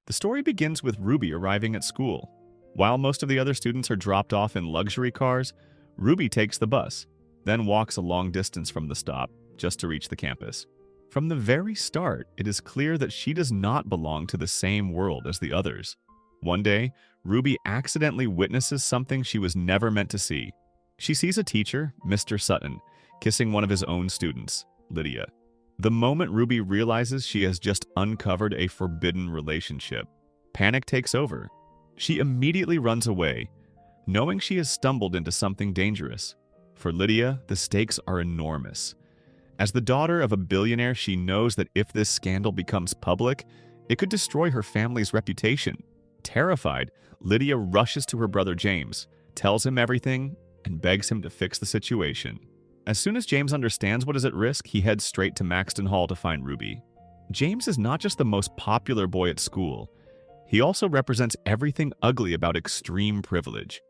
The story begins with Ruby arriving at school. While most of the other students are dropped off in luxury cars, Ruby takes the bus, then walks a long distance from the stop just to reach the campus. From the very start, it is clear that she does not belong to the same world as the others. One day, Ruby accidentally witnesses something she was never meant to see. She sees a teacher, Mr. Sutton, kissing one of his own students, Lydia. The moment Ruby realizes she has just uncovered a forbidden relationship, panic takes over. She immediately runs away, knowing she has stumbled into something dangerous. For Lydia, the stakes are enormous. As the daughter of a billionaire, she knows that if this scandal becomes public, it could destroy her family's reputation. Terrified, Lydia rushes to her brother James, tells him everything, and begs him to fix the situation. As soon as James understands what is at risk, he heads straight to Maxton Hall to find Ruby. James is not just the most popular boy at school. He also represents everything ugly about extreme privilege.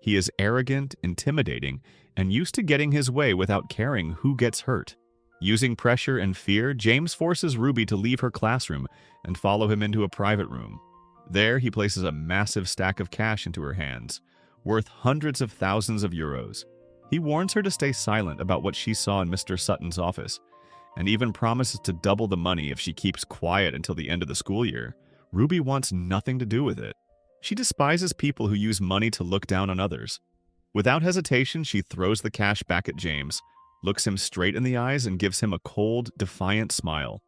He is arrogant, intimidating, and used to getting his way without caring who gets hurt. Using pressure and fear, James forces Ruby to leave her classroom and follow him into a private room. There, he places a massive stack of cash into her hands, worth hundreds of thousands of euros. He warns her to stay silent about what she saw in Mr. Sutton's office, and even promises to double the money if she keeps quiet until the end of the school year. Ruby wants nothing to do with it. She despises people who use money to look down on others. Without hesitation, she throws the cash back at James, looks him straight in the eyes, and gives him a cold, defiant smile.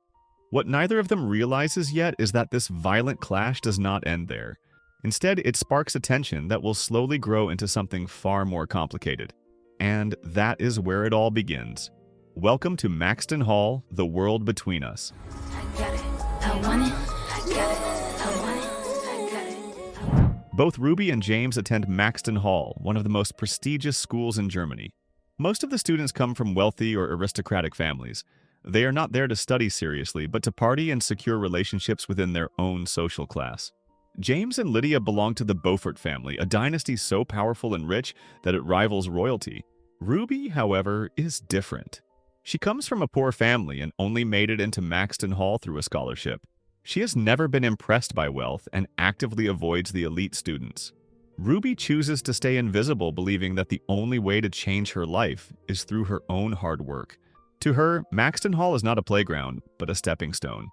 What neither of them realizes yet is that this violent clash does not end there. Instead, it sparks a tension that will slowly grow into something far more complicated. And that is where it all begins. Welcome to Maxton Hall, the world between us. I got it. I want it. I got it. I want it. I got it. Both Ruby and James attend Maxton Hall, one of the most prestigious schools in Germany. Most of the students come from wealthy or aristocratic families. They are not there to study seriously, but to party and secure relationships within their own social class. James and Lydia belong to the Beaufort family, a dynasty so powerful and rich that it rivals royalty. Ruby, however, is different. She comes from a poor family and only made it into Maxton Hall through a scholarship. She has never been impressed by wealth and actively avoids the elite students. Ruby chooses to stay invisible, believing that the only way to change her life is through her own hard work. To her, Maxton Hall is not a playground, but a stepping stone.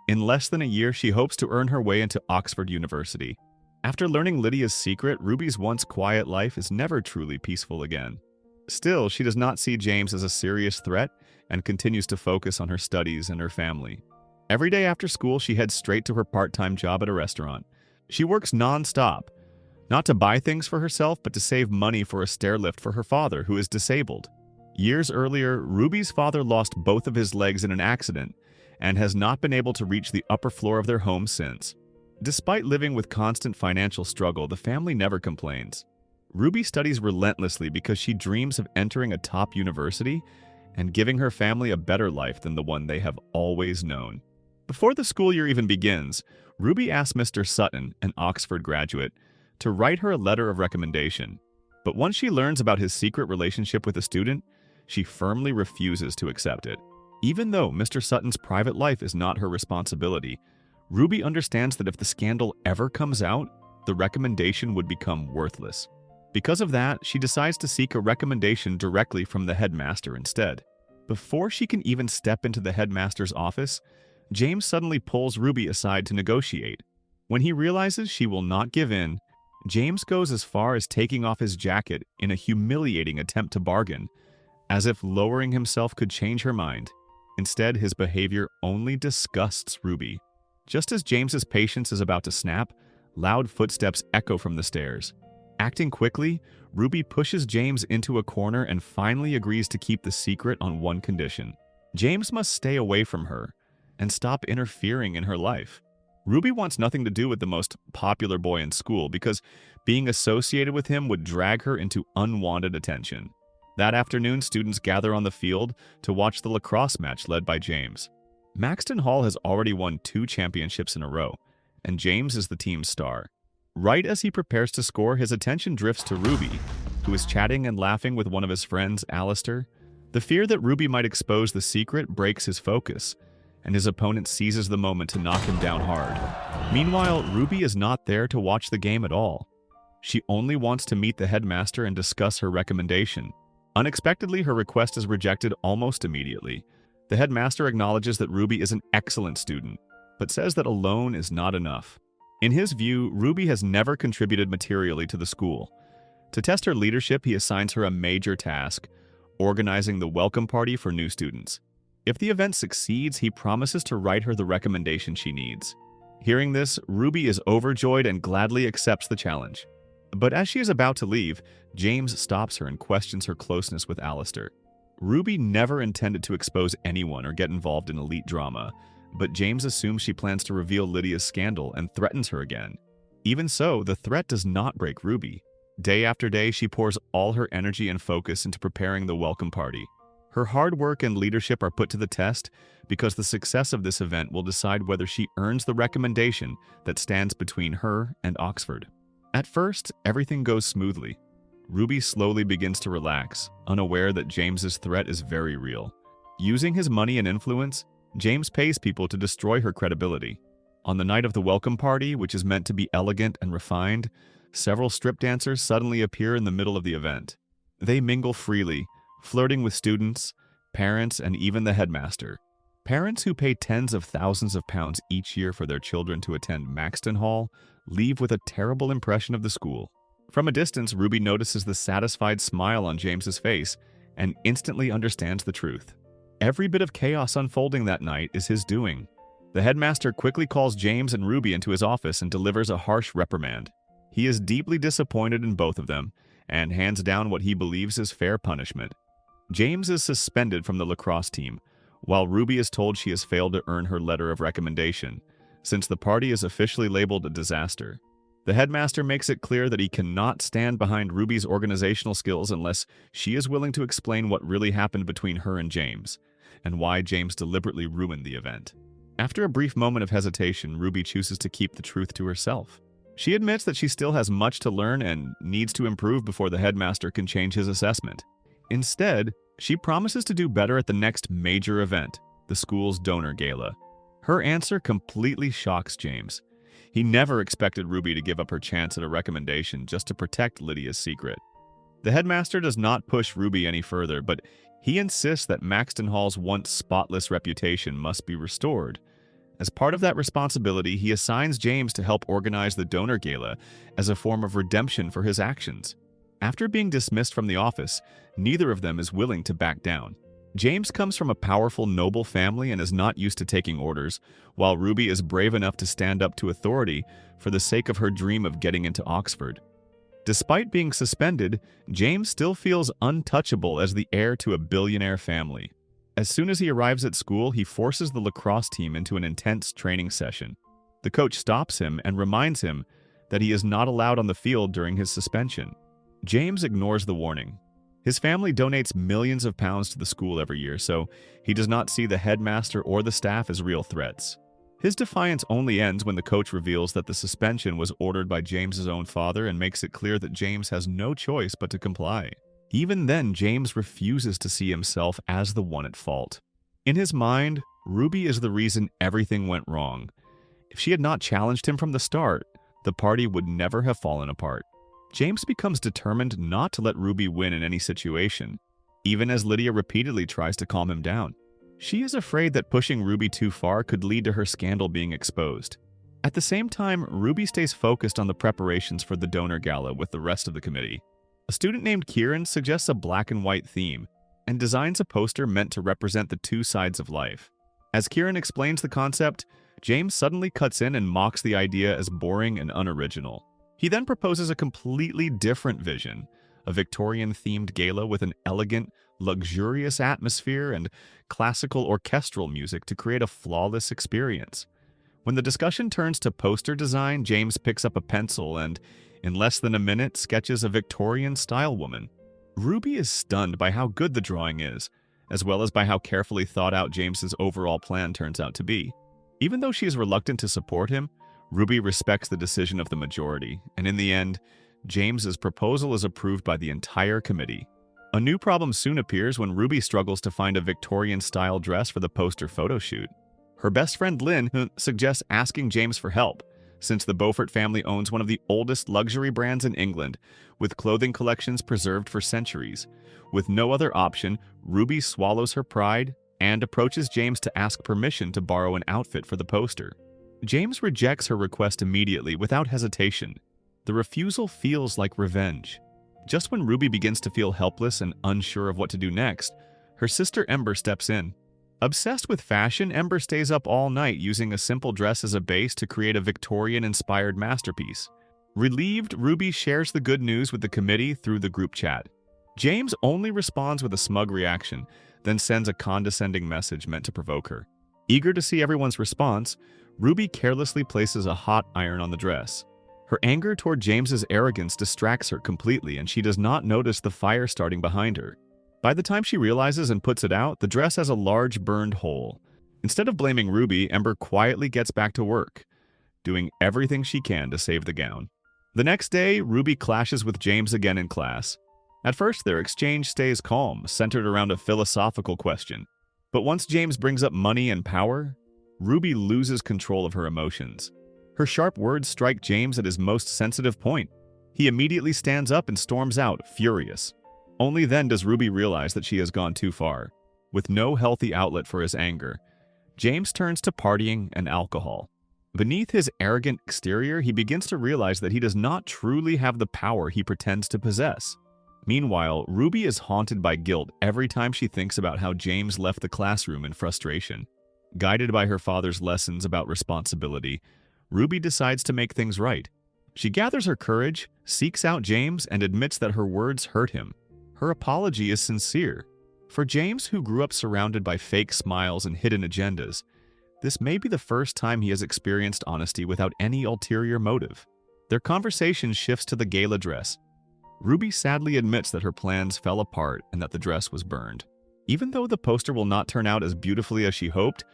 In less than a year, she hopes to earn her way into Oxford University. After learning Lydia's secret, Ruby's once quiet life is never truly peaceful again. Still, she does not see James as a serious threat and continues to focus on her studies and her family. Every day after school, she heads straight to her part-time job at a restaurant. She works non-stop, not to buy things for herself, but to save money for a stair lift for her father, who is disabled. Years earlier, Ruby's father lost both of his legs in an accident and has not been able to reach the upper floor of their home since. Despite living with constant financial struggle, the family never complains. Ruby studies relentlessly because she dreams of entering a top university and giving her family a better life than the one they have always known. Before the school year even begins, Ruby asks Mr. Sutton, an Oxford graduate, to write her a letter of recommendation. But once she learns about his secret relationship with a student, she firmly refuses to accept it. Even though Mr. Sutton's private life is not her responsibility, Ruby understands that if the scandal ever comes out, the recommendation would become worthless. Because of that, she decides to seek a recommendation directly from the headmaster instead. Before she can even step into the headmaster's office, James suddenly pulls Ruby aside to negotiate. When he realizes she will not give in, James goes as far as taking off his jacket in a humiliating attempt to bargain, as if lowering himself could change her mind. Instead, his behavior only disgusts Ruby. Just as James's patience is about to snap, loud footsteps echo from the stairs. Acting quickly, Ruby pushes James into a corner and finally agrees to keep the secret on one condition. James must stay away from her and stop interfering in her life. Ruby wants nothing to do with the most popular boy in school because being associated with him would drag her into unwanted attention. That afternoon, students gather on the field to watch the lacrosse match led by James. Maxton Hall has already won 2 championships in a row, and James is the team's star. Right as he prepares to score, his attention drifts to Ruby, who is chatting and laughing with one of his friends, Alistair. The fear that Ruby might expose the secret breaks his focus, and his opponent seizes the moment to knock him down hard. Meanwhile, Ruby is not there to watch the game at all. She only wants to meet the headmaster and discuss her recommendation. Unexpectedly, her request is rejected almost immediately. The headmaster acknowledges that Ruby is an excellent student, but says that alone is not enough. In his view, Ruby has never contributed materially to the school. To test her leadership, he assigns her a major task, organizing the welcome party for new students. If the event succeeds, he promises to write her the recommendation she needs. Hearing this, Ruby is overjoyed and gladly accepts the challenge. But as she is about to leave, James stops her and questions her closeness with Alistair. Ruby never intended to expose anyone or get involved in elite drama, but James assumes she plans to reveal Lydia's scandal and threatens her again. Even so, the threat does not break Ruby. Day after day, she pours all her energy and focus into preparing the welcome party. Her hard work and leadership are put to the test because the success of this event will decide whether she earns the recommendation that stands between her and Oxford. At first, everything goes smoothly. Ruby slowly begins to relax, unaware that James's threat is very real. Using his money and influence, James pays people to destroy her credibility. On the night of the welcome party, which is meant to be elegant and refined, several strip dancers suddenly appear in the middle of the event. They mingle freely, flirting with students, parents, and even the headmaster. Parents who pay tens of thousands of pounds each year for their children to attend Maxton Hall leave with a terrible impression of the school. From a distance, Ruby notices the satisfied smile on James's face and instantly understands the truth. Every bit of chaos unfolding that night is his doing. The headmaster quickly calls James and Ruby into his office and delivers a harsh reprimand. He is deeply disappointed in both of them and hands down what he believes is fair punishment. James is suspended from the lacrosse team, while Ruby is told she has failed to earn her letter of recommendation, since the party is officially labeled a disaster. The headmaster makes it clear that he cannot stand behind Ruby's organizational skills unless she is willing to explain what really happened between her and James, and why James deliberately ruined the event. After a brief moment of hesitation, Ruby chooses to keep the truth to herself. She admits that she still has much to learn and needs to improve before the headmaster can change his assessment. Instead, she promises to do better at the next major event, the school's donor gala. Her answer completely shocks James. He never expected Ruby to give up her chance at a recommendation just to protect Lydia's secret. The headmaster does not push Ruby any further, but he insists that Maxton Hall's once spotless reputation must be restored. As part of that responsibility, he assigns James to help organize the donor gala as a form of redemption for his actions. After being dismissed from the office, neither of them is willing to back down. James comes from a powerful, noble family and is not used to taking orders, while Ruby is brave enough to stand up to authority for the sake of her dream of getting into Oxford. Despite being suspended, James still feels untouchable as the heir to a billionaire family. As soon as he arrives at school, he forces the lacrosse team into an intense training session. The coach stops him and reminds him that he is not allowed on the field during his suspension. James ignores the warning. His family donates millions of pounds to the school every year, so he does not see the headmaster or the staff as real threats. His defiance only ends when the coach reveals that the suspension was ordered by James's own father and makes it clear that James has no choice but to comply. Even then, James refuses to see himself as the one at fault. In his mind, Ruby is the reason everything went wrong. If she had not challenged him from the start, the party would never have fallen apart. James becomes determined not to let Ruby win in any situation, even as Lydia repeatedly tries to calm him down. She is afraid that pushing Ruby too far could lead to her scandal being exposed. At the same time, Ruby stays focused on the preparations for the donor gala with the rest of the committee. A student named Kieran suggests a black and white theme and designs a poster meant to represent the two sides of life. As Kieran explains the concept, James suddenly cuts in and mocks the idea as boring and unoriginal. He then proposes a completely different vision, a Victorian-themed gala with an elegant, luxurious atmosphere and classical orchestral music to create a flawless experience. When the discussion turns to poster design, James picks up a pencil and, in less than a minute, sketches a Victorian-style woman. Ruby is stunned by how good the drawing is, as well as by how carefully thought out James's overall plan turns out to be. Even though she is reluctant to support him, Ruby respects the decision of the majority, and in the end, James's proposal is approved by the entire committee. A new problem soon appears when Ruby struggles to find a Victorian-style dress for the poster photo shoot. Her best friend Lynn suggests asking James for help, since the Beaufort family owns one of the oldest luxury brands in England, with clothing collections preserved for centuries. With no other option, Ruby swallows her pride and approaches James to ask permission to borrow an outfit for the poster. James rejects her request immediately, without hesitation. The refusal feels like revenge. Just when Ruby begins to feel helpless and unsure of what to do next, her sister Ember steps in. Obsessed with fashion, Ember stays up all night using a simple dress as a base to create a Victorian-inspired masterpiece. Relieved, Ruby shares the good news with the committee through the group chat. James only responds with a smug reaction, then sends a condescending message meant to provoke her. Eager to see everyone's response, Ruby carelessly places a hot iron on the dress. Her anger toward James's arrogance distracts her completely, and she does not notice the fire starting behind her. By the time she realizes and puts it out, the dress has a large burned hole. Instead of blaming Ruby, Ember quietly gets back to work, doing everything she can to save the gown. The next day, Ruby clashes with James again in class. At first, their exchange stays calm, centered around a philosophical question. But once James brings up money and power, Ruby loses control of her emotions. Her sharp words strike James at his most sensitive point. He immediately stands up and storms out, furious. Only then does Ruby realize that she has gone too far. With no healthy outlet for his anger, James turns to partying and alcohol. Beneath his arrogant exterior, he begins to realize that he does not truly have the power he pretends to possess. Meanwhile, Ruby is haunted by guilt every time she thinks about how James left the classroom in frustration. Guided by her father's lessons about responsibility, Ruby decides to make things right. She gathers her courage, seeks out James, and admits that her words hurt him. Her apology is sincere. For James, who grew up surrounded by fake smiles and hidden agendas, this may be the first time he has experienced honesty without any ulterior motive. Their conversation shifts to the gala dress. Ruby sadly admits that her plans fell apart and that the dress was burned. Even though the poster will not turn out as beautifully as she hoped,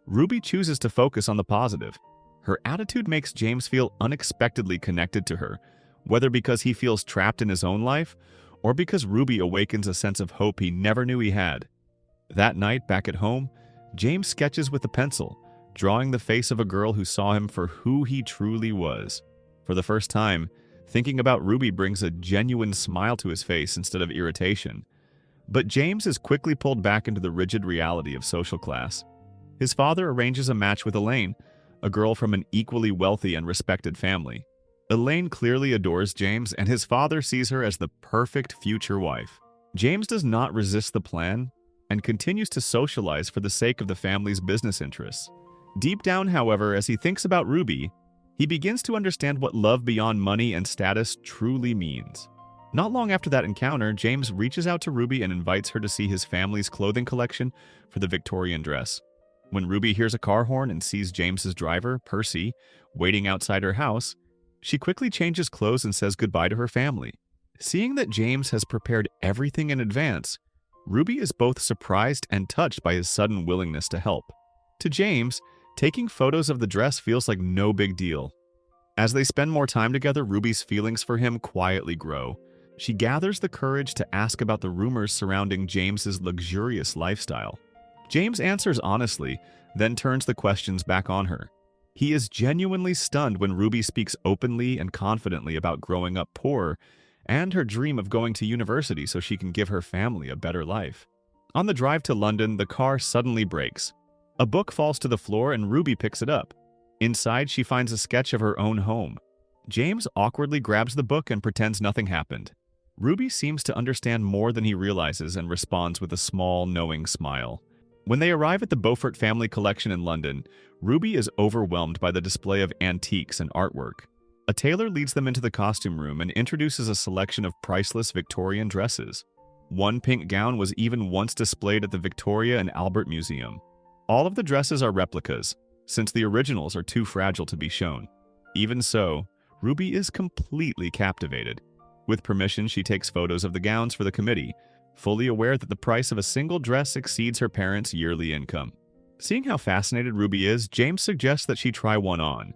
Ruby chooses to focus on the positive. Her attitude makes James feel unexpectedly connected to her, whether because he feels trapped in his own life or because Ruby awakens a sense of hope he never knew he had. That night, back at home, James sketches with a pencil, drawing the face of a girl who saw him for who he truly was. For the first time, thinking about Ruby brings a genuine smile to his face instead of irritation. But James is quickly pulled back into the rigid reality of social class. His father arranges a match with Elaine, a girl from an equally wealthy and respected family. Elaine clearly adores James, and his father sees her as the perfect future wife. James does not resist the plan and continues to socialize for the sake of the family's business interests. Deep down, however, as he thinks about Ruby, he begins to understand what love beyond money and status truly means. Not long after that encounter, James reaches out to Ruby and invites her to see his family's clothing collection for the Victorian dress. When Ruby hears a car horn and sees James's driver, Percy, waiting outside her house, she quickly changes clothes and says goodbye to her family. Seeing that James has prepared everything in advance, Ruby is both surprised and touched by his sudden willingness to help. To James, taking photos of the dress feels like no big deal. As they spend more time together, Ruby's feelings for him quietly grow. She gathers the courage to ask about the rumors surrounding James's luxurious lifestyle. James answers honestly, then turns the questions back on her. He is genuinely stunned when Ruby speaks openly and confidently about growing up poor and her dream of going to university so she can give her family a better life. On the drive to London, the car suddenly breaks. A book falls to the floor and Ruby picks it up. Inside, she finds a sketch of her own home. James awkwardly grabs the book and pretends nothing happened. Ruby seems to understand more than he realizes and responds with a small, knowing smile. When they arrive at the Beaufort family collection in London, Ruby is overwhelmed by the display of antiques and artwork. A tailor leads them into the costume room and introduces a selection of priceless Victorian dresses. One pink gown was even once displayed at the Victoria and Albert Museum. All of the dresses are replicas, since the originals are too fragile to be shown. Even so, Ruby is completely captivated. With permission, she takes photos of the gowns for the committee, fully aware that the price of a single dress exceeds her parents' yearly income. Seeing how fascinated Ruby is, James suggests that she try one on.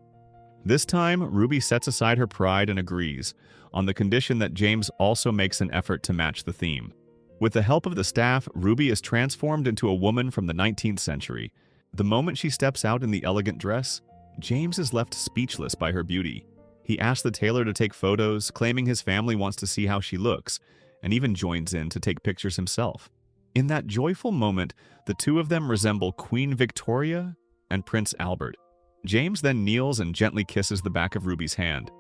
This time, Ruby sets aside her pride and agrees, on the condition that James also makes an effort to match the theme. With the help of the staff, Ruby is transformed into a woman from the 19th century. The moment she steps out in the elegant dress, James is left speechless by her beauty. He asks the tailor to take photos, claiming his family wants to see how she looks, and even joins in to take pictures himself. In that joyful moment, the two of them resemble Queen Victoria and Prince Albert. James then kneels and gently kisses the back of Ruby's hand.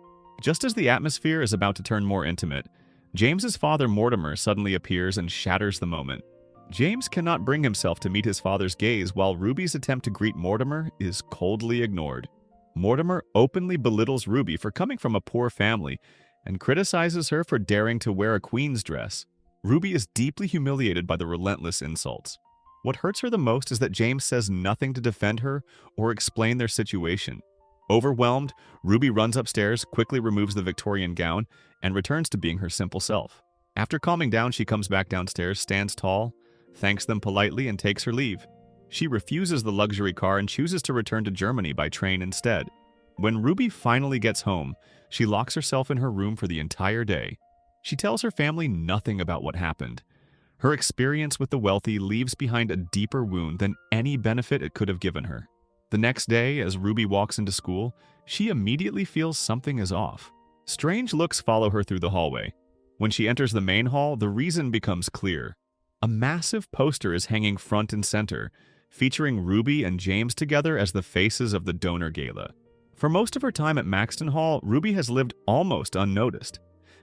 Just as the atmosphere is about to turn more intimate, James's father Mortimer suddenly appears and shatters the moment. James cannot bring himself to meet his father's gaze, while Ruby's attempt to greet Mortimer is coldly ignored. Mortimer openly belittles Ruby for coming from a poor family and criticizes her for daring to wear a queen's dress. Ruby is deeply humiliated by the relentless insults. What hurts her the most is that James says nothing to defend her or explain their situation. Overwhelmed, Ruby runs upstairs, quickly removes the Victorian gown, and returns to being her simple self. After calming down, she comes back downstairs, stands tall, thanks them politely, and takes her leave. She refuses the luxury car and chooses to return to Germany by train instead. When Ruby finally gets home, she locks herself in her room for the entire day. She tells her family nothing about what happened. Her experience with the wealthy leaves behind a deeper wound than any benefit it could have given her. The next day, as Ruby walks into school, she immediately feels something is off. Strange looks follow her through the hallway. When she enters the main hall, the reason becomes clear. A massive poster is hanging front and center, featuring Ruby and James together as the faces of the donor gala. For most of her time at Maxton Hall, Ruby has lived almost unnoticed.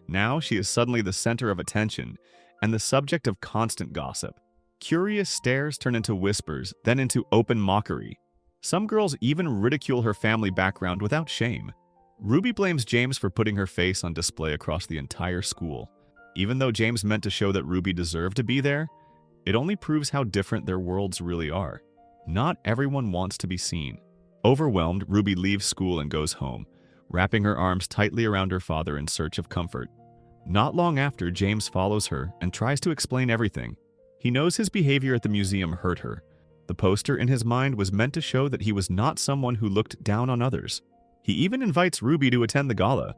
Now she is suddenly the center of attention and the subject of constant gossip. Curious stares turn into whispers, then into open mockery. Some girls even ridicule her family background without shame. Ruby blames James for putting her face on display across the entire school. Even though James meant to show that Ruby deserved to be there, it only proves how different their worlds really are. Not everyone wants to be seen. Overwhelmed, Ruby leaves school and goes home, wrapping her arms tightly around her father in search of comfort. Not long after, James follows her and tries to explain everything. He knows his behavior at the museum hurt her. The poster in his mind was meant to show that he was not someone who looked down on others. He even invites Ruby to attend the gala,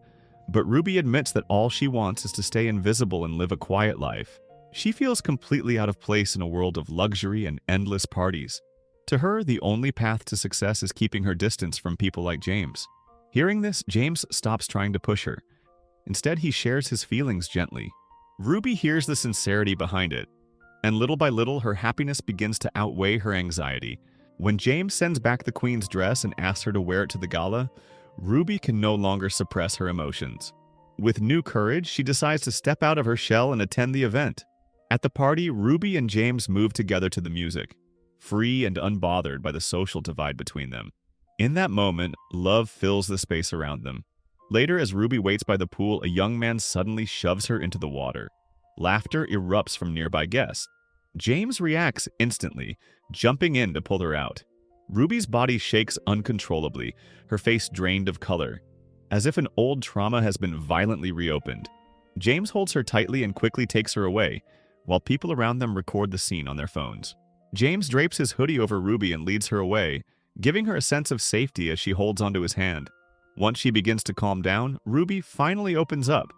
but Ruby admits that all she wants is to stay invisible and live a quiet life. She feels completely out of place in a world of luxury and endless parties. To her, the only path to success is keeping her distance from people like James. Hearing this, James stops trying to push her. Instead, he shares his feelings gently. Ruby hears the sincerity behind it, and little by little, her happiness begins to outweigh her anxiety. When James sends back the queen's dress and asks her to wear it to the gala, Ruby can no longer suppress her emotions. With new courage, she decides to step out of her shell and attend the event. At the party, Ruby and James move together to the music, free and unbothered by the social divide between them. In that moment, love fills the space around them. Later, as Ruby waits by the pool, a young man suddenly shoves her into the water. Laughter erupts from nearby guests. James reacts instantly, jumping in to pull her out. Ruby's body shakes uncontrollably, her face drained of color, as if an old trauma has been violently reopened. James holds her tightly and quickly takes her away, while people around them record the scene on their phones. James drapes his hoodie over Ruby and leads her away, giving her a sense of safety as she holds onto his hand. Once she begins to calm down, Ruby finally opens up.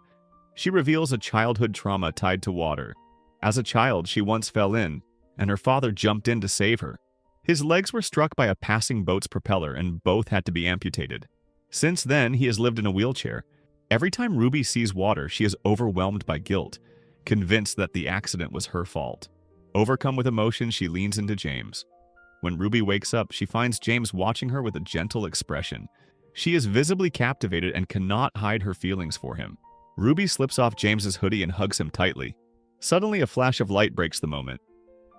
She reveals a childhood trauma tied to water. As a child, she once fell in, and her father jumped in to save her. His legs were struck by a passing boat's propeller, and both had to be amputated. Since then, he has lived in a wheelchair. Every time Ruby sees water, she is overwhelmed by guilt, convinced that the accident was her fault. Overcome with emotion, she leans into James. When Ruby wakes up, she finds James watching her with a gentle expression. She is visibly captivated and cannot hide her feelings for him. Ruby slips off James's hoodie and hugs him tightly. Suddenly, a flash of light breaks the moment.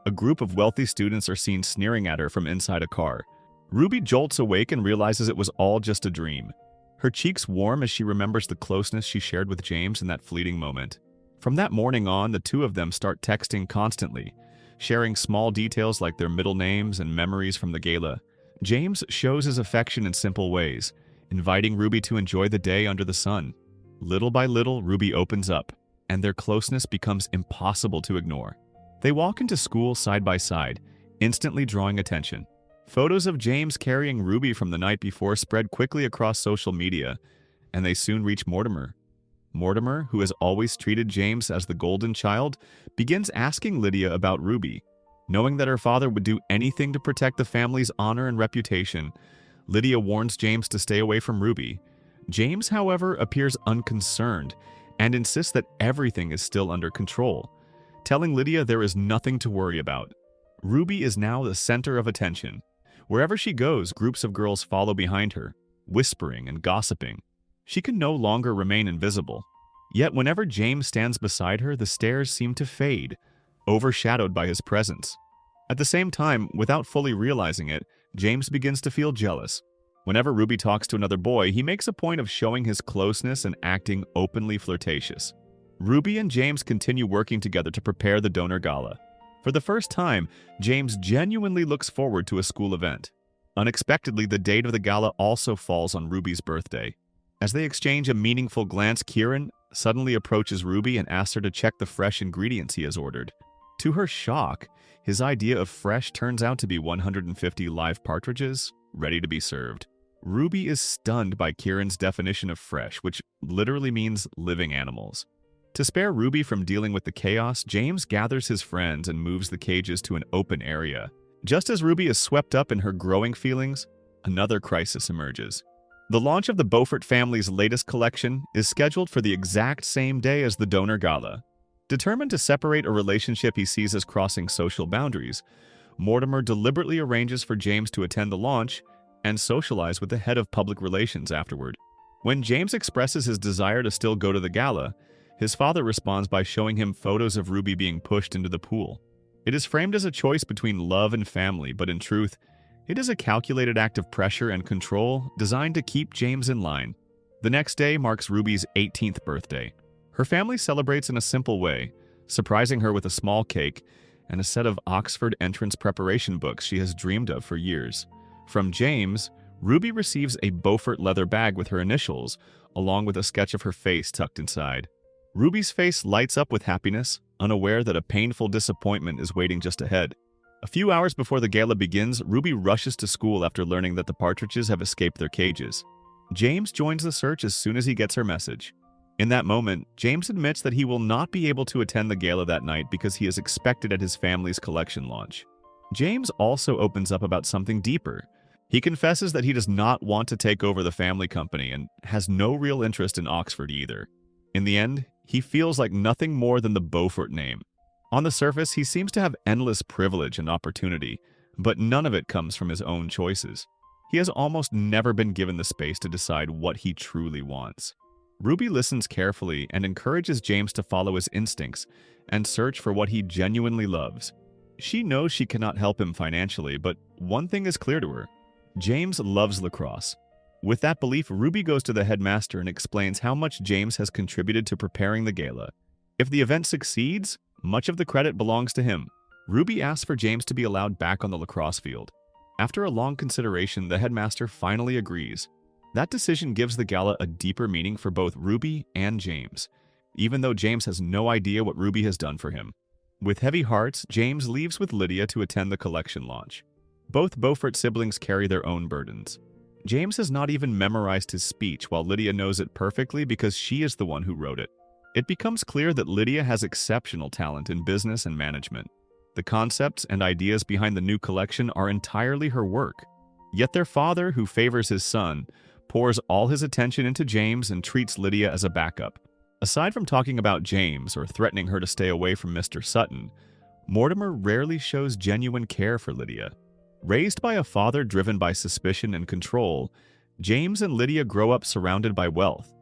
A group of wealthy students are seen sneering at her from inside a car. Ruby jolts awake and realizes it was all just a dream. Her cheeks warm as she remembers the closeness she shared with James in that fleeting moment. From that morning on, the two of them start texting constantly, sharing small details like their middle names and memories from the gala. James shows his affection in simple ways, inviting Ruby to enjoy the day under the sun. Little by little, Ruby opens up, and their closeness becomes impossible to ignore. They walk into school side by side, instantly drawing attention. Photos of James carrying Ruby from the night before spread quickly across social media, and they soon reach Mortimer. Mortimer, who has always treated James as the golden child, begins asking Lydia about Ruby. Knowing that her father would do anything to protect the family's honor and reputation, Lydia warns James to stay away from Ruby. James, however, appears unconcerned and insists that everything is still under control, telling Lydia there is nothing to worry about. Ruby is now the center of attention. Wherever she goes, groups of girls follow behind her, whispering and gossiping. She can no longer remain invisible. Yet whenever James stands beside her, the stares seem to fade, overshadowed by his presence. At the same time, without fully realizing it, James begins to feel jealous. Whenever Ruby talks to another boy, he makes a point of showing his closeness and acting openly flirtatious. Ruby and James continue working together to prepare the donor gala. For the first time, James genuinely looks forward to a school event. Unexpectedly, the date of the gala also falls on Ruby's birthday. As they exchange a meaningful glance, Kieran suddenly approaches Ruby and asks her to check the fresh ingredients he has ordered. To her shock, his idea of fresh turns out to be 150 live partridges, ready to be served. Ruby is stunned by Kieran's definition of fresh, which literally means living animals. To spare Ruby from dealing with the chaos, James gathers his friends and moves the cages to an open area. Just as Ruby is swept up in her growing feelings, another crisis emerges. The launch of the Beaufort family's latest collection is scheduled for the exact same day as the donor gala. Determined to separate a relationship he sees as crossing social boundaries, Mortimer deliberately arranges for James to attend the launch and socialize with the head of public relations afterward. When James expresses his desire to still go to the gala, his father responds by showing him photos of Ruby being pushed into the pool. It is framed as a choice between love and family, but in truth, it is a calculated act of pressure and control designed to keep James in line. The next day marks Ruby's 18th birthday. Her family celebrates in a simple way, surprising her with a small cake and a set of Oxford entrance preparation books she has dreamed of for years. From James, Ruby receives a Beaufort leather bag with her initials, along with a sketch of her face tucked inside. Ruby's face lights up with happiness, unaware that a painful disappointment is waiting just ahead. A few hours before the gala begins, Ruby rushes to school after learning that the partridges have escaped their cages. James joins the search as soon as he gets her message. In that moment, James admits that he will not be able to attend the gala that night because he is expected at his family's collection launch. James also opens up about something deeper. He confesses that he does not want to take over the family company and has no real interest in Oxford either. In the end, he feels like nothing more than the Beaufort name. On the surface, he seems to have endless privilege and opportunity, but none of it comes from his own choices. He has almost never been given the space to decide what he truly wants. Ruby listens carefully and encourages James to follow his instincts and search for what he genuinely loves. She knows she cannot help him financially, but one thing is clear to her. James loves lacrosse. With that belief, Ruby goes to the headmaster and explains how much James has contributed to preparing the gala. If the event succeeds, much of the credit belongs to him. Ruby asks for James to be allowed back on the lacrosse field. After a long consideration, the headmaster finally agrees. That decision gives the gala a deeper meaning for both Ruby and James, even though James has no idea what Ruby has done for him. With heavy hearts, James leaves with Lydia to attend the collection launch. Both Beaufort siblings carry their own burdens. James has not even memorized his speech, while Lydia knows it perfectly because she is the one who wrote it. It becomes clear that Lydia has exceptional talent in business and management. The concepts and ideas behind the new collection are entirely her work. Yet their father, who favors his son, pours all his attention into James and treats Lydia as a backup. Aside from talking about James or threatening her to stay away from Mr. Sutton, Mortimer rarely shows genuine care for Lydia. Raised by a father driven by suspicion and control, James and Lydia grow up surrounded by wealth.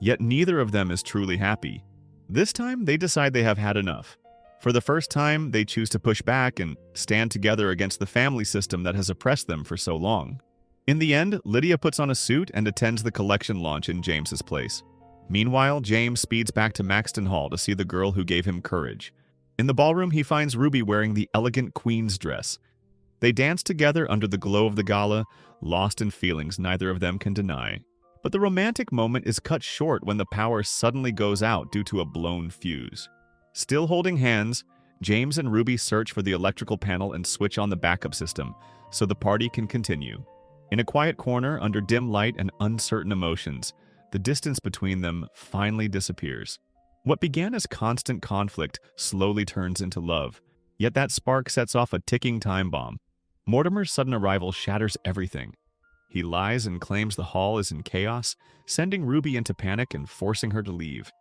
Yet neither of them is truly happy. This time, they decide they have had enough. For the first time, they choose to push back and stand together against the family system that has oppressed them for so long. In the end, Lydia puts on a suit and attends the collection launch in James's place. Meanwhile, James speeds back to Maxton Hall to see the girl who gave him courage. In the ballroom, he finds Ruby wearing the elegant queen's dress. They dance together under the glow of the gala, lost in feelings neither of them can deny. But the romantic moment is cut short when the power suddenly goes out due to a blown fuse. Still holding hands, James and Ruby search for the electrical panel and switch on the backup system so the party can continue. In a quiet corner, under dim light and uncertain emotions, the distance between them finally disappears. What began as constant conflict slowly turns into love. Yet that spark sets off a ticking time bomb. Mortimer's sudden arrival shatters everything. He lies and claims the hall is in chaos, sending Ruby into panic and forcing her to leave.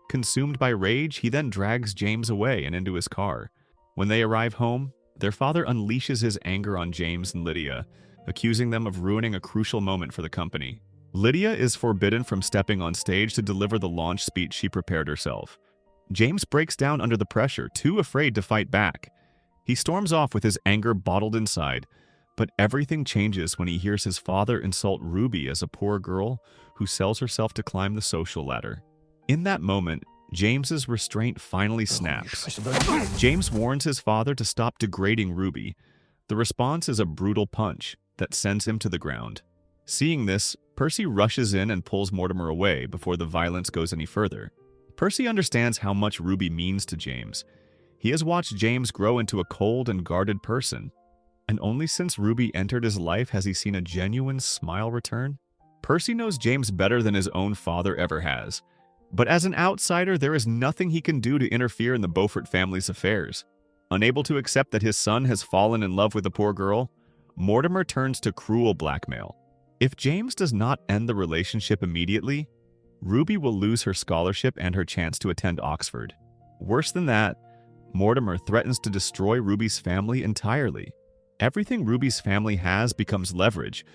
Consumed by rage, he then drags James away and into his car. When they arrive home, their father unleashes his anger on James and Lydia, accusing them of ruining a crucial moment for the company. Lydia is forbidden from stepping on stage to deliver the launch speech she prepared herself. James breaks down under the pressure, too afraid to fight back. He storms off with his anger bottled inside, but everything changes when he hears his father insult Ruby as a poor girl who sells herself to climb the social ladder. In that moment, James's restraint finally snaps. James warns his father to stop degrading Ruby. The response is a brutal punch that sends him to the ground. Seeing this, Percy rushes in and pulls Mortimer away before the violence goes any further. Percy understands how much Ruby means to James. He has watched James grow into a cold and guarded person, and only since Ruby entered his life has he seen a genuine smile return. Percy knows James better than his own father ever has, but as an outsider, there is nothing he can do to interfere in the Beaufort family's affairs. Unable to accept that his son has fallen in love with a poor girl, Mortimer turns to cruel blackmail. If James does not end the relationship immediately, Ruby will lose her scholarship and her chance to attend Oxford. Worse than that, Mortimer threatens to destroy Ruby's family entirely. Everything Ruby's family has becomes leverage,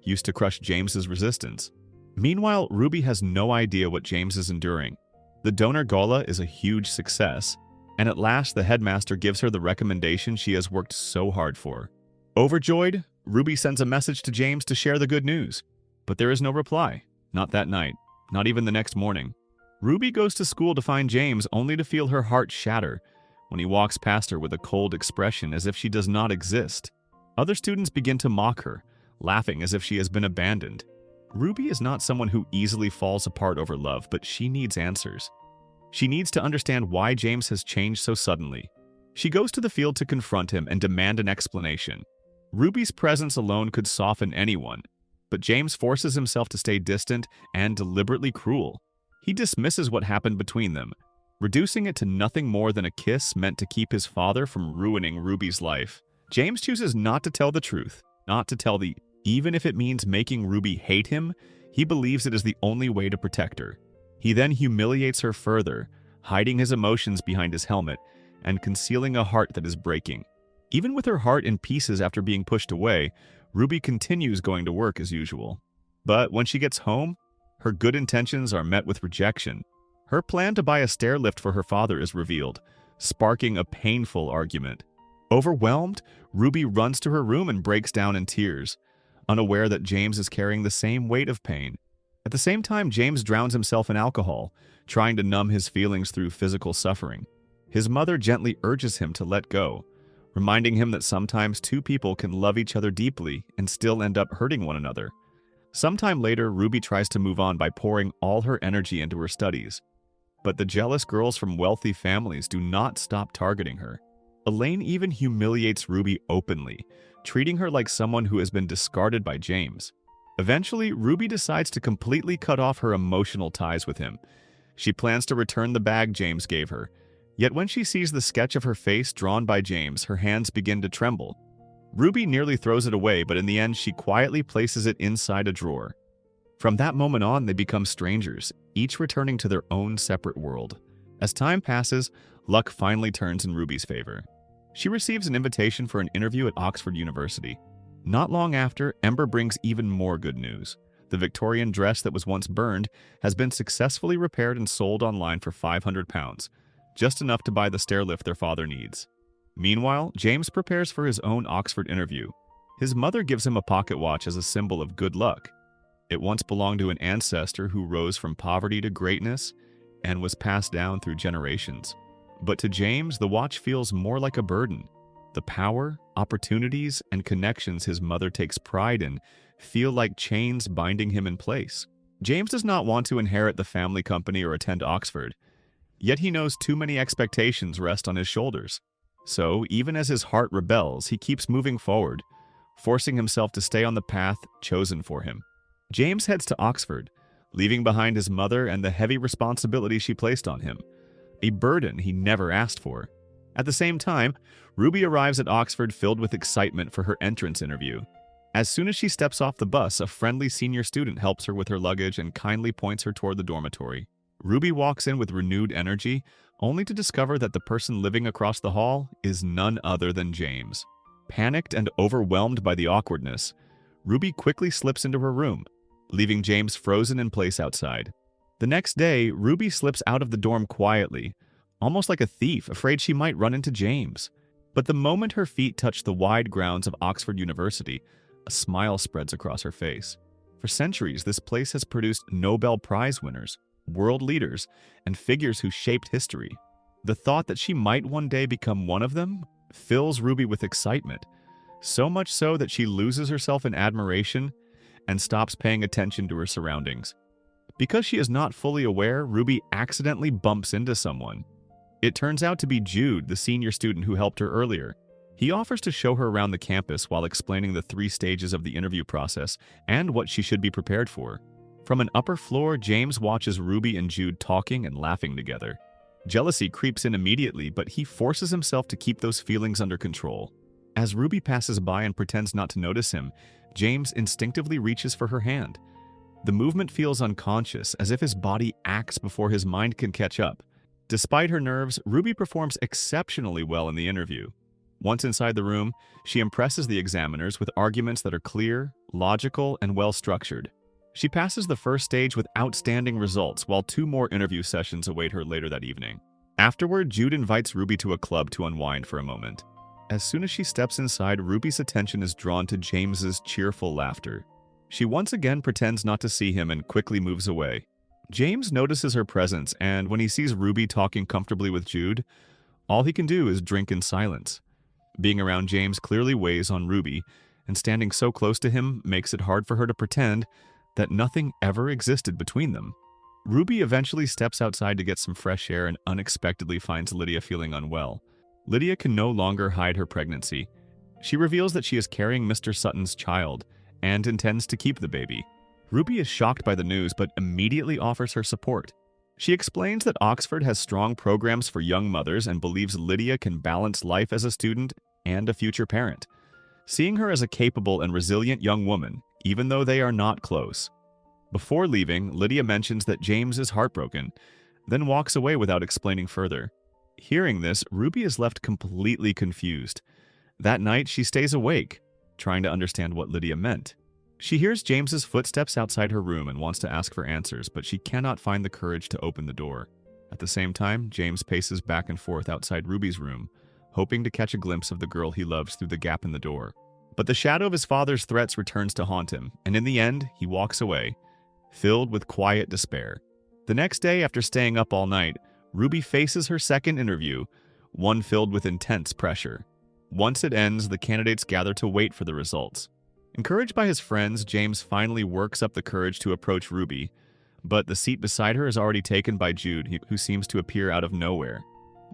used to crush James's resistance. Meanwhile, Ruby has no idea what James is enduring. The donor gala is a huge success, and at last the headmaster gives her the recommendation she has worked so hard for. Overjoyed, Ruby sends a message to James to share the good news, but there is no reply. Not that night, not even the next morning. Ruby goes to school to find James only to feel her heart shatter when he walks past her with a cold expression as if she does not exist. Other students begin to mock her, laughing as if she has been abandoned. Ruby is not someone who easily falls apart over love, but she needs answers. She needs to understand why James has changed so suddenly. She goes to the field to confront him and demand an explanation. Ruby's presence alone could soften anyone, but James forces himself to stay distant and deliberately cruel. He dismisses what happened between them, reducing it to nothing more than a kiss meant to keep his father from ruining Ruby's life. James chooses not to tell the truth, even if it means making Ruby hate him. He believes it is the only way to protect her. He then humiliates her further, hiding his emotions behind his helmet and concealing a heart that is breaking. Even with her heart in pieces after being pushed away, Ruby continues going to work as usual. But when she gets home, her good intentions are met with rejection. Her plan to buy a stair lift for her father is revealed, sparking a painful argument. Overwhelmed, Ruby runs to her room and breaks down in tears, unaware that James is carrying the same weight of pain. At the same time, James drowns himself in alcohol, trying to numb his feelings through physical suffering. His mother gently urges him to let go, reminding him that sometimes two people can love each other deeply and still end up hurting one another. Sometime later, Ruby tries to move on by pouring all her energy into her studies. But the jealous girls from wealthy families do not stop targeting her. Elaine even humiliates Ruby openly, treating her like someone who has been discarded by James. Eventually, Ruby decides to completely cut off her emotional ties with him. She plans to return the bag James gave her. Yet when she sees the sketch of her face drawn by James, her hands begin to tremble. Ruby nearly throws it away, but in the end, she quietly places it inside a drawer. From that moment on, they become strangers, each returning to their own separate world. As time passes, luck finally turns in Ruby's favor. She receives an invitation for an interview at Oxford University. Not long after, Ember brings even more good news. The Victorian dress that was once burned has been successfully repaired and sold online for £500, just enough to buy the stair lift their father needs. Meanwhile, James prepares for his own Oxford interview. His mother gives him a pocket watch as a symbol of good luck. It once belonged to an ancestor who rose from poverty to greatness and was passed down through generations. But to James, the watch feels more like a burden. The power, opportunities, and connections his mother takes pride in feel like chains binding him in place. James does not want to inherit the family company or attend Oxford, yet he knows too many expectations rest on his shoulders. So, even as his heart rebels, he keeps moving forward, forcing himself to stay on the path chosen for him. James heads to Oxford, leaving behind his mother and the heavy responsibility she placed on him, a burden he never asked for. At the same time, Ruby arrives at Oxford filled with excitement for her entrance interview. As soon as she steps off the bus, a friendly senior student helps her with her luggage and kindly points her toward the dormitory. Ruby walks in with renewed energy, only to discover that the person living across the hall is none other than James. Panicked and overwhelmed by the awkwardness, Ruby quickly slips into her room, leaving James frozen in place outside. The next day, Ruby slips out of the dorm quietly, almost like a thief, afraid she might run into James. But the moment her feet touch the wide grounds of Oxford University, a smile spreads across her face. For centuries, this place has produced Nobel Prize winners, world leaders, and figures who shaped history. The thought that she might one day become one of them fills Ruby with excitement, so much so that she loses herself in admiration and stops paying attention to her surroundings. Because she is not fully aware, Ruby accidentally bumps into someone. It turns out to be Jude, the senior student who helped her earlier. He offers to show her around the campus while explaining the 3 stages of the interview process and what she should be prepared for. From an upper floor, James watches Ruby and Jude talking and laughing together. Jealousy creeps in immediately, but he forces himself to keep those feelings under control. As Ruby passes by and pretends not to notice him, James instinctively reaches for her hand. The movement feels unconscious, as if his body acts before his mind can catch up. Despite her nerves, Ruby performs exceptionally well in the interview. Once inside the room, she impresses the examiners with arguments that are clear, logical, and well-structured. She passes the first stage with outstanding results, while 2 more interview sessions await her later that evening. Afterward, Jude invites Ruby to a club to unwind for a moment. As soon as she steps inside, Ruby's attention is drawn to James's cheerful laughter. She once again pretends not to see him and quickly moves away. James notices her presence, and when he sees Ruby talking comfortably with Jude, all he can do is drink in silence. Being around James clearly weighs on Ruby, and standing so close to him makes it hard for her to pretend that nothing ever existed between them. Ruby eventually steps outside to get some fresh air and unexpectedly finds Lydia feeling unwell. Lydia can no longer hide her pregnancy. She reveals that she is carrying Mr. Sutton's child and intends to keep the baby. Ruby is shocked by the news but immediately offers her support. She explains that Oxford has strong programs for young mothers and believes Lydia can balance life as a student and a future parent, seeing her as a capable and resilient young woman, even though they are not close. Before leaving, Lydia mentions that James is heartbroken, then walks away without explaining further. Hearing this, Ruby is left completely confused. That night, she stays awake, trying to understand what Lydia meant. She hears James's footsteps outside her room and wants to ask for answers, but she cannot find the courage to open the door. At the same time, James paces back and forth outside Ruby's room, hoping to catch a glimpse of the girl he loves through the gap in the door. But the shadow of his father's threats returns to haunt him, and in the end, he walks away, filled with quiet despair. The next day, after staying up all night, Ruby faces her second interview, one filled with intense pressure. Once it ends, the candidates gather to wait for the results. Encouraged by his friends, James finally works up the courage to approach Ruby, but the seat beside her is already taken by Jude, who seems to appear out of nowhere.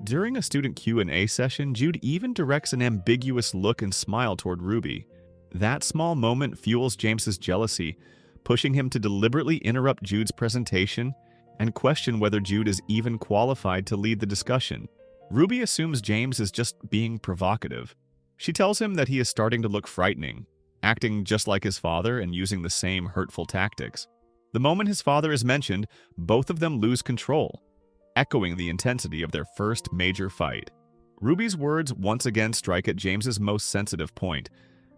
During a student Q&A session, Jude even directs an ambiguous look and smile toward Ruby. That small moment fuels James's jealousy, pushing him to deliberately interrupt Jude's presentation and question whether Jude is even qualified to lead the discussion. Ruby assumes James is just being provocative. She tells him that he is starting to look frightening, acting just like his father and using the same hurtful tactics. The moment his father is mentioned, both of them lose control, echoing the intensity of their first major fight. Ruby's words once again strike at James's most sensitive point,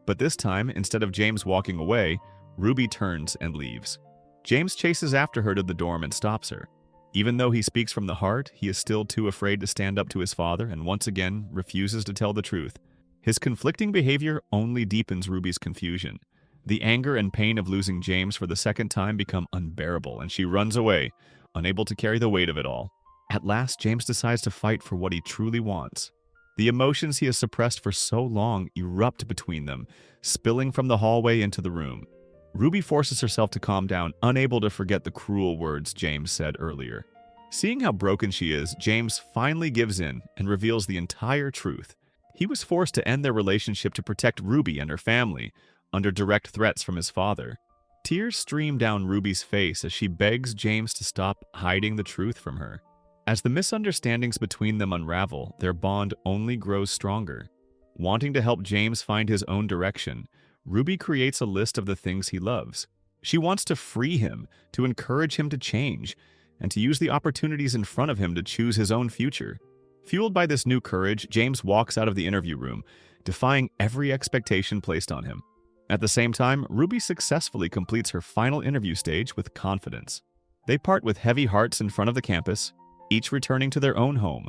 but this time, instead of James walking away, Ruby turns and leaves. James chases after her to the dorm and stops her. Even though he speaks from the heart, he is still too afraid to stand up to his father and once again refuses to tell the truth. His conflicting behavior only deepens Ruby's confusion. The anger and pain of losing James for the second time become unbearable, and she runs away, unable to carry the weight of it all. At last, James decides to fight for what he truly wants. The emotions he has suppressed for so long erupt between them, spilling from the hallway into the room. Ruby forces herself to calm down, unable to forget the cruel words James said earlier. Seeing how broken she is, James finally gives in and reveals the entire truth. He was forced to end their relationship to protect Ruby and her family, under direct threats from his father. Tears stream down Ruby's face as she begs James to stop hiding the truth from her. As the misunderstandings between them unravel, their bond only grows stronger. Wanting to help James find his own direction, Ruby creates a list of the things he loves. She wants to free him, to encourage him to change, and to use the opportunities in front of him to choose his own future. Fueled by this new courage, James walks out of the interview room, defying every expectation placed on him. At the same time, Ruby successfully completes her final interview stage with confidence. They part with heavy hearts in front of the campus, each returning to their own home.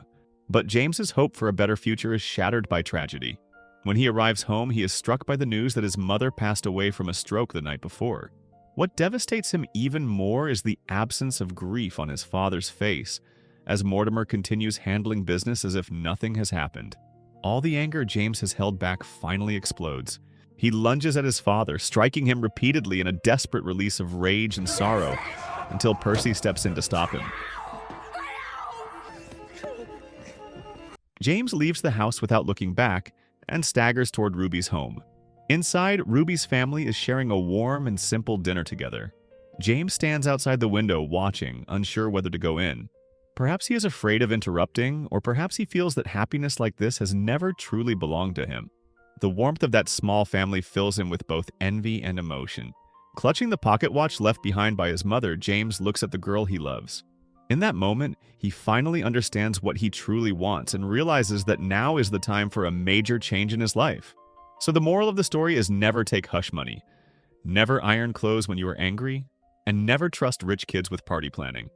But James's hope for a better future is shattered by tragedy. When he arrives home, he is struck by the news that his mother passed away from a stroke the night before. What devastates him even more is the absence of grief on his father's face, as Mortimer continues handling business as if nothing has happened. All the anger James has held back finally explodes. He lunges at his father, striking him repeatedly in a desperate release of rage and sorrow, until Percy steps in to stop him. James leaves the house without looking back and staggers toward Ruby's home. Inside, Ruby's family is sharing a warm and simple dinner together. James stands outside the window watching, unsure whether to go in. Perhaps he is afraid of interrupting, or perhaps he feels that happiness like this has never truly belonged to him. The warmth of that small family fills him with both envy and emotion. Clutching the pocket watch left behind by his mother, James looks at the girl he loves. In that moment, he finally understands what he truly wants and realizes that now is the time for a major change in his life. So the moral of the story is never take hush money, never iron clothes when you are angry, and never trust rich kids with party planning.